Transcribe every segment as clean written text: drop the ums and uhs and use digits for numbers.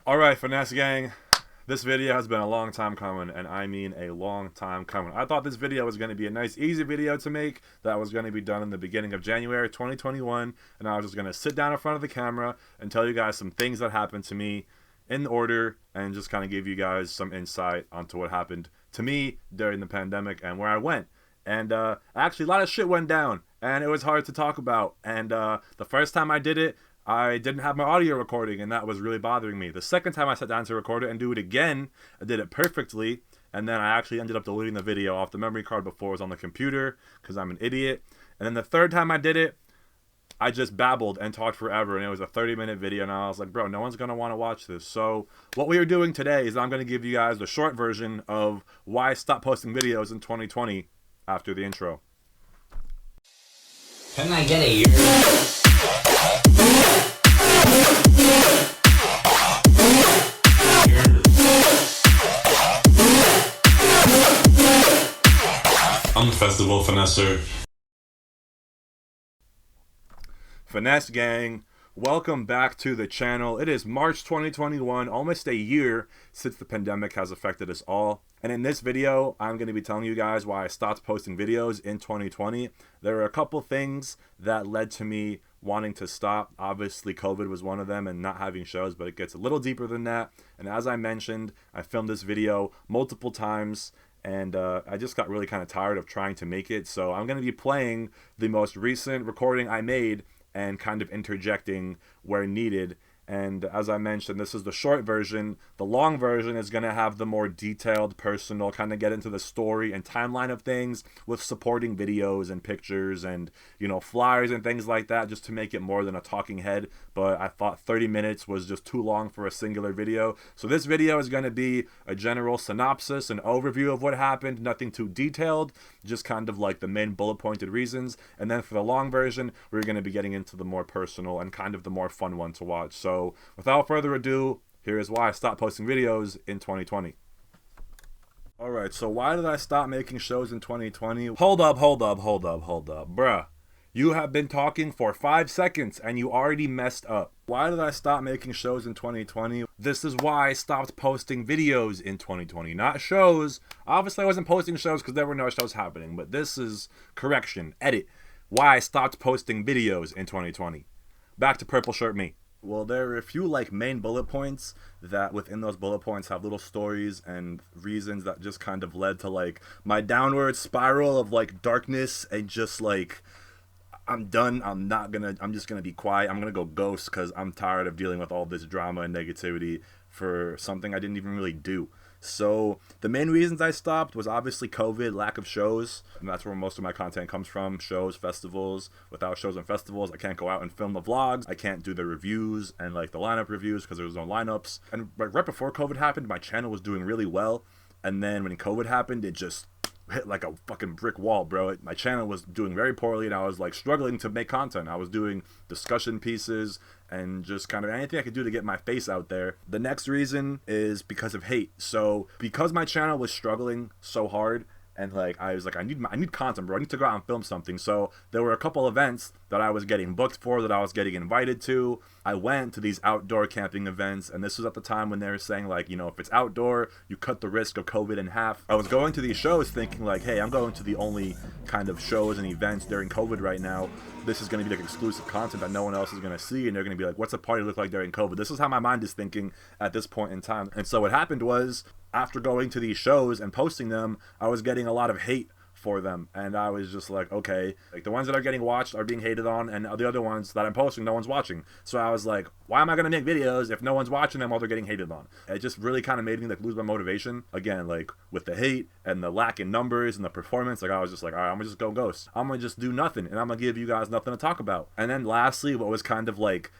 Alright, Finesse Gang, this video has been a long time coming, and I mean a long time coming. I thought this video was going to be a nice, easy video to make that was going to be done in the beginning of January 2021, and I was just going to sit down in front of the camera and tell you guys some things that happened to me in order and just kind of give you guys some insight onto what happened to me during the pandemic and where I went. And actually, a lot of shit went down, and it was hard to talk about. And the first time I did it, I didn't have my audio recording, and that was really bothering me. The second time I sat down to record it and do it again, I did it perfectly, and then I actually ended up deleting the video off the memory card before it was on the computer, because I'm an idiot. And then the third time I did it, I just babbled and talked forever, and it was a 30-minute video, and I was like, bro, no one's going to want to watch this. So what we are doing today is I'm going to give you guys the short version of why I stopped posting videos in 2020 after the intro. Can I get a year? I'm the festival Finesser. Finesse Gang, welcome back to the channel. It is March 2021, almost a year since the pandemic has affected us all. And in this video, I'm going to be telling you guys why I stopped posting videos in 2020. There are a couple things that led to me wanting to stop. Obviously, COVID was one of them, and not having shows, but it gets a little deeper than that. And as I mentioned, I filmed this video multiple times, and I just got really kind of tired of trying to make it. So I'm going to be playing the most recent recording I made and kind of interjecting where needed. And as I mentioned, this is the short version. The long version is going to have the more detailed, personal, kind of get into the story and timeline of things with supporting videos and pictures and, you know, flyers and things like that, just to make it more than a talking head. But I thought 30 minutes was just too long for a singular video. So this video is going to be a general synopsis, an overview of what happened, nothing too detailed, just kind of like the main bullet pointed reasons. And then for the long version, we're going to be getting into the more personal and kind of the more fun one to watch. So without further ado, here is why I stopped posting videos in 2020. Alright, so why did I stop making shows in 2020? Hold up. Bruh, you have been talking for 5 seconds and you already messed up. Why did I stop making shows in 2020? This is why I stopped posting videos in 2020, not shows. Obviously, I wasn't posting shows because there were no shows happening, but this is correction, edit. Why I stopped posting videos in 2020. Back to Purple Shirt Me. Well, there are a few like main bullet points that within those bullet points have little stories and reasons that just kind of led to like my downward spiral of like darkness and just like I'm done. I'm just gonna be quiet. I'm gonna go ghost because I'm tired of dealing with all this drama and negativity for something I didn't even really do. So the main reasons I stopped was obviously COVID, lack of shows, and that's where most of my content comes from. Shows, festivals. Without shows and festivals, I can't go out and film the vlogs. I can't do the reviews and like the lineup reviews because there was no lineups. And right before COVID happened, my channel was doing really well. And then when COVID happened, it just hit like a fucking brick wall, bro. My channel was doing very poorly, and I was like struggling to make content. I was doing discussion pieces and just kind of anything I could do to get my face out there. The next reason is because of hate. So because my channel was struggling so hard, and like I was like, I need content, bro. I need to go out and film something. So there were a couple events that I was getting booked for, that I was getting invited to. I went to these outdoor camping events, and this was at the time when they were saying like, you know, if it's outdoor, you cut the risk of COVID in half. I was going to these shows thinking like, hey, I'm going to the only kind of shows and events during COVID right now. This is going to be like exclusive content that no one else is going to see, and they're going to be like, what's a party look like during COVID? This is how my mind is thinking at this point in time. And so what happened was, after going to these shows and posting them, I was getting a lot of hate for them, and I was just like, okay, like the ones that are getting watched are being hated on, and the other ones that I'm posting, no one's watching. So I was like, why am I gonna make videos if no one's watching them while they're getting hated on? It just really kind of made me like lose my motivation again, like with the hate and the lack in numbers and the performance. Like I was just like, all right, I'm gonna just go ghost. I'm gonna just do nothing, and I'm gonna give you guys nothing to talk about. And then lastly, what was kind of like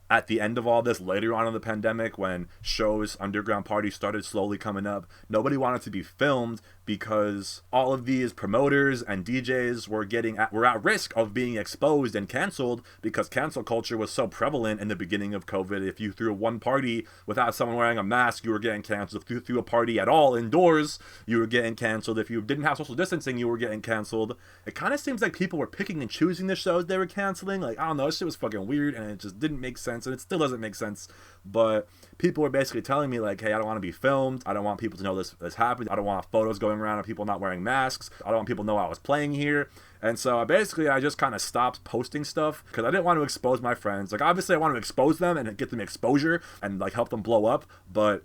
at the end of all this, later on in the pandemic, when shows, underground parties started slowly coming up, nobody wanted to be filmed because all of these promoters and DJs were at risk of being exposed and canceled, because cancel culture was so prevalent in the beginning of COVID. If you threw one party without someone wearing a mask, you were getting canceled. If you threw a party at all indoors, you were getting canceled. If you didn't have social distancing, you were getting canceled. It kind of seems like people were picking and choosing the shows they were canceling. Like, I don't know, this shit was fucking weird, and it just didn't make sense, and it still doesn't make sense. But people were basically telling me, like, hey, I don't want to be filmed. I don't want people to know this happened. I don't want photos going around of people not wearing masks. I don't want people to know I was playing here. And so I just kind of stopped posting stuff because I didn't want to expose my friends. Like, obviously I want to expose them and get them exposure and like help them blow up, but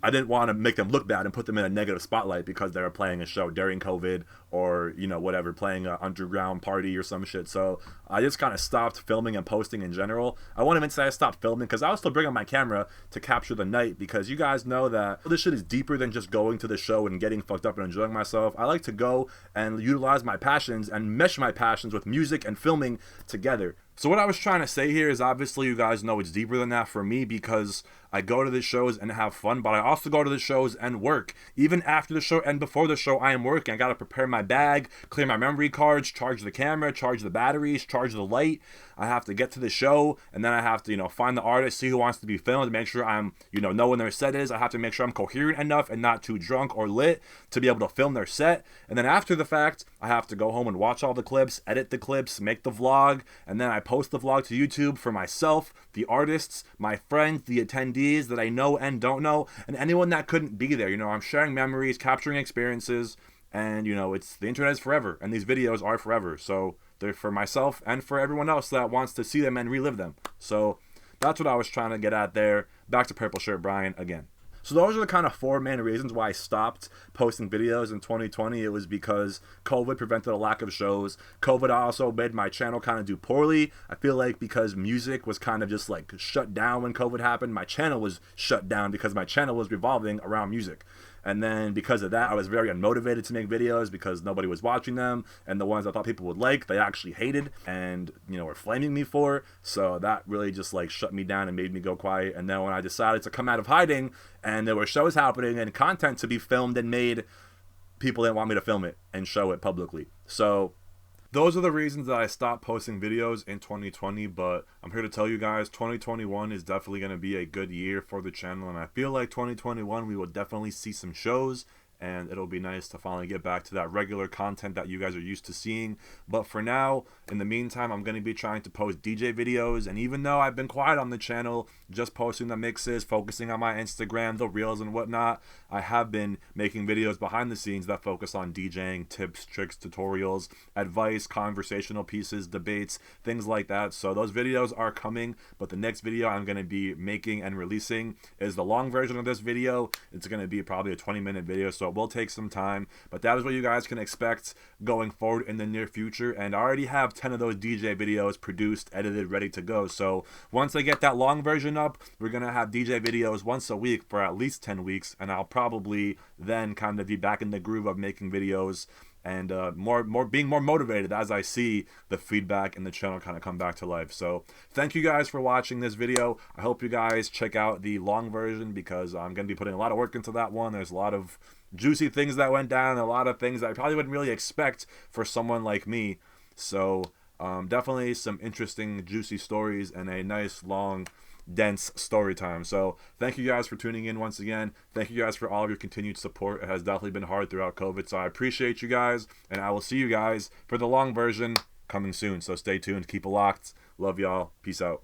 I didn't want to make them look bad and put them in a negative spotlight because they were playing a show during COVID or, you know, whatever, playing an underground party or some shit. So I just kind of stopped filming and posting in general. I won't even say I stopped filming because I was still bringing my camera to capture the night, because you guys know that this shit is deeper than just going to the show and getting fucked up and enjoying myself. I like to go and utilize my passions and mesh my passions with music and filming together. So what I was trying to say here is, obviously you guys know it's deeper than that for me, because I go to the shows and have fun, but I also go to the shows and work. Even after the show and before the show, I am working. I gotta prepare my bag, clear my memory cards, charge the camera, charge the batteries, charge the light. I have to get to the show, and then I have to, find the artist, see who wants to be filmed, make sure I'm, know when their set is. I have to make sure I'm coherent enough and not too drunk or lit to be able to film their set. And then after the fact, I have to go home and watch all the clips, edit the clips, make the vlog, and then I post the vlog to YouTube for myself, the artists, my friends, the attendees that I know and don't know, and anyone that couldn't be there. I'm sharing memories, capturing experiences, and it's the internet is forever, and these videos are forever. So they're for myself and for everyone else that wants to see them and relive them. So that's what I was trying to get at there. Back to Purple Shirt Brian again. So those are the kind of 4 main reasons why I stopped posting videos in 2020. It was because COVID prevented a lack of shows. COVID also made my channel kind of do poorly. I feel like because music was kind of just like shut down when COVID happened, my channel was shut down because my channel was revolving around music. And then because of that, I was very unmotivated to make videos because nobody was watching them. And the ones I thought people would like, they actually hated and, were flaming me for. So that really just like shut me down and made me go quiet. And then when I decided to come out of hiding and there were shows happening and content to be filmed and made, people didn't want me to film it and show it publicly. So those are the reasons that I stopped posting videos in 2020, but I'm here to tell you guys 2021 is definitely going to be a good year for the channel, and I feel like 2021 we will definitely see some shows, and it'll be nice to finally get back to that regular content that you guys are used to seeing. But for now, in the meantime, I'm going to be trying to post DJ videos, and even though I've been quiet on the channel, just posting the mixes, focusing on my Instagram, the reels and whatnot, I have been making videos behind the scenes that focus on DJing, tips, tricks, tutorials, advice, conversational pieces, debates, things like that. So those videos are coming, but the next video I'm going to be making and releasing is the long version of this video. It's going to be probably a 20-minute video, so it will take some time, but that is what you guys can expect going forward in the near future. And I already have 10 of those DJ videos produced, edited, ready to go. So once I get that long version up, we're gonna have DJ videos once a week for at least 10 weeks, and I'll probably then kind of be back in the groove of making videos and being more motivated as I see the feedback and the channel kind of come back to life. So thank you guys for watching this video. I hope you guys check out the long version because I'm going to be putting a lot of work into that one. There's a lot of juicy things that went down, a lot of things that I probably wouldn't really expect for someone like me. So definitely some interesting juicy stories and a nice long dense story time. So thank you guys for tuning in once again. Thank you guys for all of your continued support. It has definitely been hard throughout COVID, so I appreciate you guys, and I will see you guys for the long version coming soon. So stay tuned, keep it locked. Love y'all. Peace out.